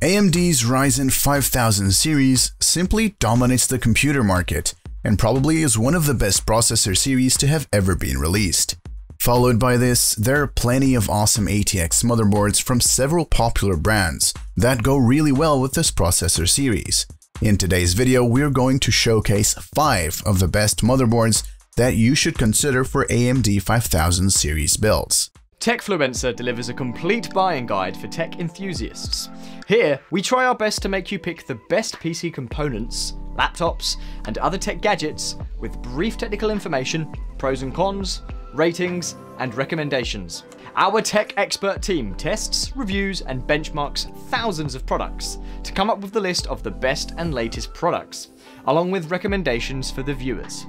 AMD's Ryzen 5000 series simply dominates the computer market and probably is one of the best processor series to have ever been released. Followed by this, there are plenty of awesome ATX motherboards from several popular brands that go really well with this processor series. In today's video, we're going to showcase 5 of the best motherboards that you should consider for AMD 5000 series builds. Techfluencer delivers a complete buying guide for tech enthusiasts. Here, we try our best to make you pick the best PC components, laptops, and other tech gadgets with brief technical information, pros and cons, ratings, and recommendations. Our tech expert team tests, reviews, and benchmarks thousands of products to come up with the list of the best and latest products, along with recommendations for the viewers.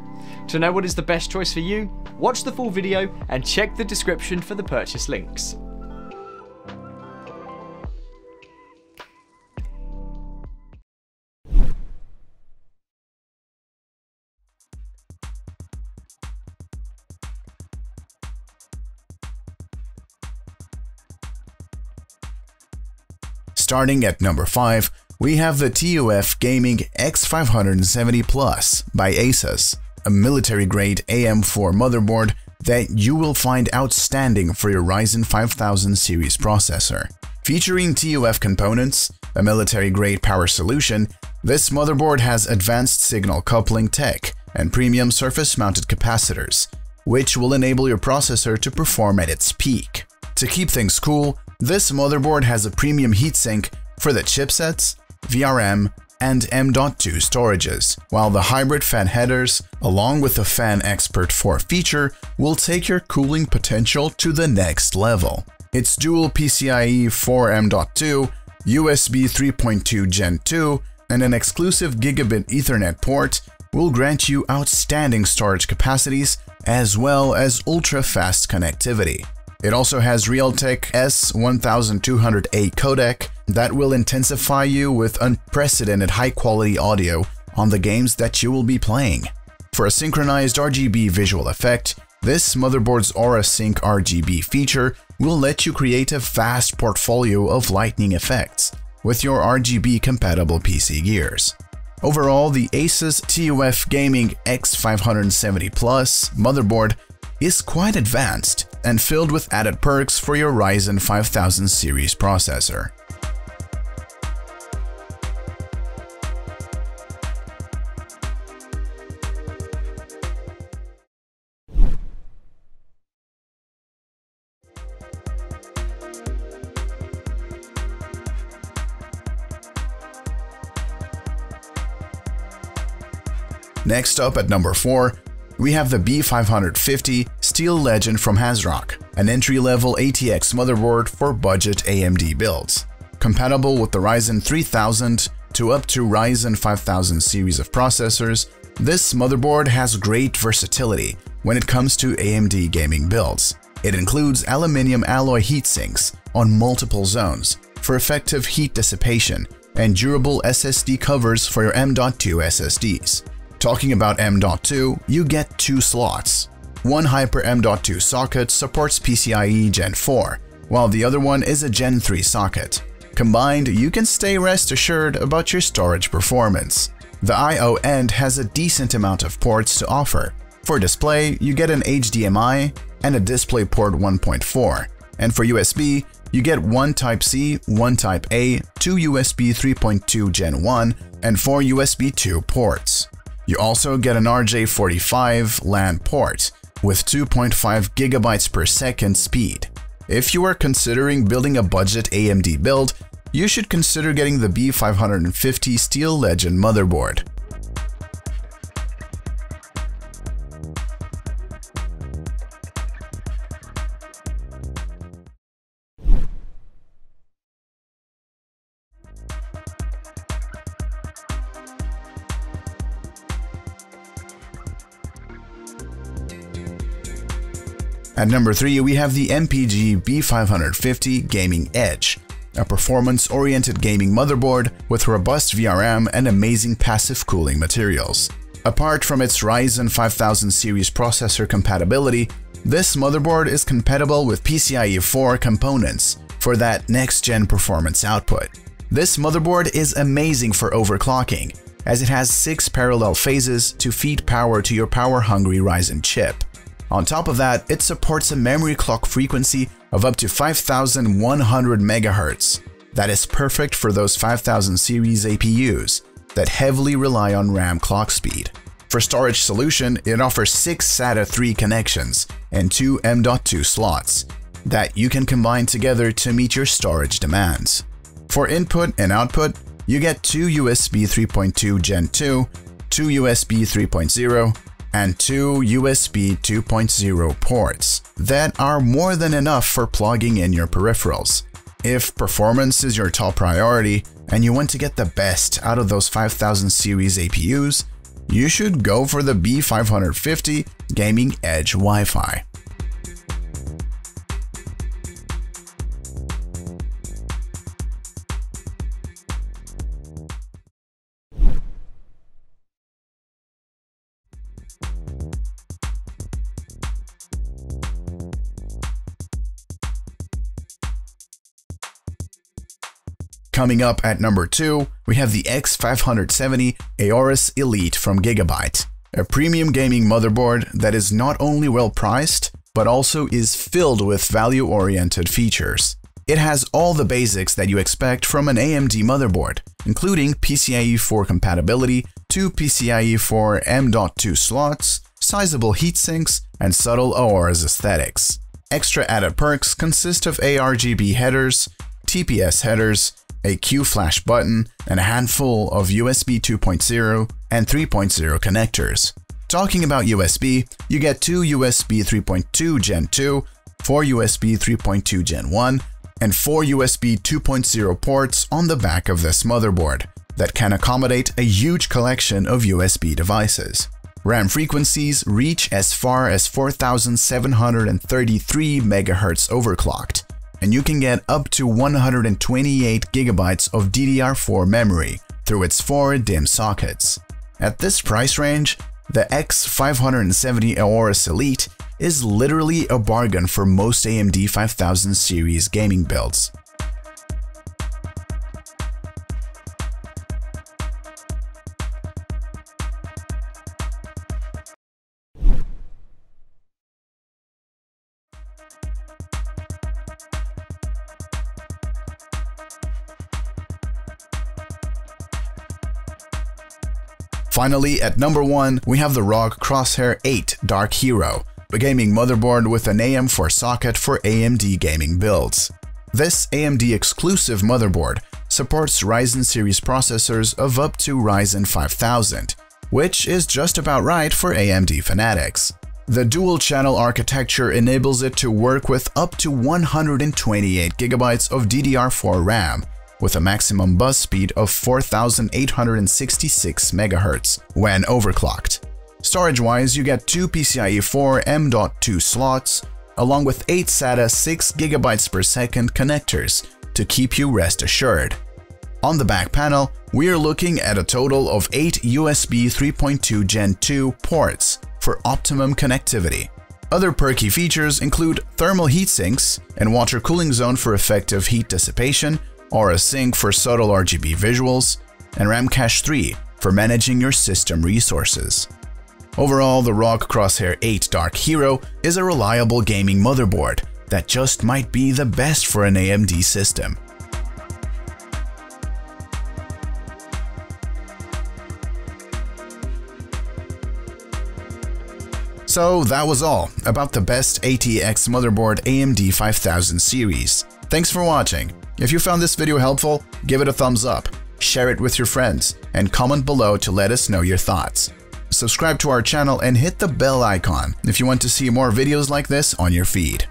To know what is the best choice for you, watch the full video and check the description for the purchase links. Starting at number 5, we have the TUF Gaming X570 Plus by Asus, a military-grade AM4 motherboard that you will find outstanding for your Ryzen 5000 series processor. Featuring TUF components, a military-grade power solution, this motherboard has advanced signal coupling tech and premium surface-mounted capacitors, which will enable your processor to perform at its peak. To keep things cool, this motherboard has a premium heatsink for the chipsets, VRM, and M.2 storages, while the hybrid fan headers, along with the Fan Expert 4 feature, will take your cooling potential to the next level. Its dual PCIe 4 M.2, USB 3.2 Gen 2, and an exclusive Gigabit Ethernet port will grant you outstanding storage capacities as well as ultra-fast connectivity. It also has Realtek S1200A codec that will intensify you with unprecedented high-quality audio on the games that you will be playing. For a synchronized RGB visual effect, this motherboard's Aura Sync RGB feature will let you create a vast portfolio of lightning effects with your RGB-compatible PC gears. Overall, the Asus TUF Gaming X570 Plus motherboard is quite advanced and filled with added perks for your Ryzen 5000 series processor. Next up at number 4, we have the B550 Steel Legend from ASRock, an entry-level ATX motherboard for budget AMD builds. Compatible with the Ryzen 3000 to up to Ryzen 5000 series of processors, this motherboard has great versatility when it comes to AMD gaming builds. It includes aluminium alloy heatsinks on multiple zones for effective heat dissipation and durable SSD covers for your M.2 SSDs. Talking about M.2, you get 2 slots. One Hyper M.2 socket supports PCIe Gen 4, while the other one is a Gen 3 socket. Combined, you can stay rest assured about your storage performance. The I/O end has a decent amount of ports to offer. For display, you get an HDMI and a DisplayPort 1.4, and for USB, you get 1 Type-C, 1 Type-A, 2 USB 3.2 Gen 1, and 4 USB 2 ports. You also get an RJ45 LAN port with 2.5 GB per second speed. If you are considering building a budget AMD build, you should consider getting the B550 Steel Legend motherboard. At number 3, we have the MPG B550 Gaming Edge, a performance-oriented gaming motherboard with robust VRM and amazing passive cooling materials. Apart from its Ryzen 5000 series processor compatibility, this motherboard is compatible with PCIe 4 components for that next-gen performance output. This motherboard is amazing for overclocking, as it has 6 parallel phases to feed power to your power-hungry Ryzen chip. On top of that, it supports a memory clock frequency of up to 5100 MHz. That is perfect for those 5000 series APUs that heavily rely on RAM clock speed. For storage solution, it offers 6 SATA 3 connections and 2 M.2 slots that you can combine together to meet your storage demands. For input and output, you get 2 USB 3.2 Gen 2, 2 USB 3.0, and 2 USB 2.0 ports that are more than enough for plugging in your peripherals. If performance is your top priority and you want to get the best out of those 5000 series APUs, you should go for the B550 Gaming Edge Wi-Fi. Coming up at number 2, we have the X570 Aorus Elite from Gigabyte, a premium gaming motherboard that is not only well priced, but also is filled with value-oriented features. It has all the basics that you expect from an AMD motherboard, including PCIe 4 compatibility, 2 PCIe 4 M.2 slots, sizable heatsinks, and subtle Aorus aesthetics. Extra added perks consist of ARGB headers, TPS headers, a Q-Flash button, and a handful of USB 2.0 and 3.0 connectors. Talking about USB, you get 2 USB 3.2 Gen 2, 4 USB 3.2 Gen 1, and 4 USB 2.0 ports on the back of this motherboard that can accommodate a huge collection of USB devices. RAM frequencies reach as far as 4733 MHz overclocked, and you can get up to 128 GB of DDR4 memory through its 4 DIMM sockets. At this price range, the X570 Aorus Elite is literally a bargain for most AMD 5000 series gaming builds. Finally, at number 1, we have the ROG Crosshair 8 Dark Hero, a gaming motherboard with an AM4 socket for AMD gaming builds. This AMD exclusive motherboard supports Ryzen series processors of up to Ryzen 5000, which is just about right for AMD fanatics. The dual-channel architecture enables it to work with up to 128 GB of DDR4 RAM, with a maximum bus speed of 4866 MHz when overclocked. Storage-wise, you get 2 PCIe 4 M.2 slots, along with 8 SATA 6 GB per second connectors to keep you rest assured. On the back panel, we are looking at a total of 8 USB 3.2 Gen 2 ports for optimum connectivity. Other perky features include thermal heat sinks and water cooling zone for effective heat dissipation, or a sync for subtle RGB visuals, and RAM Cache 3 for managing your system resources. Overall, the ROG Crosshair 8 Dark Hero is a reliable gaming motherboard that just might be the best for an AMD system. So that was all about the best ATX motherboard AMD 5000 series. Thanks for watching. If you found this video helpful, give it a thumbs up, share it with your friends, and comment below to let us know your thoughts. Subscribe to our channel and hit the bell icon if you want to see more videos like this on your feed.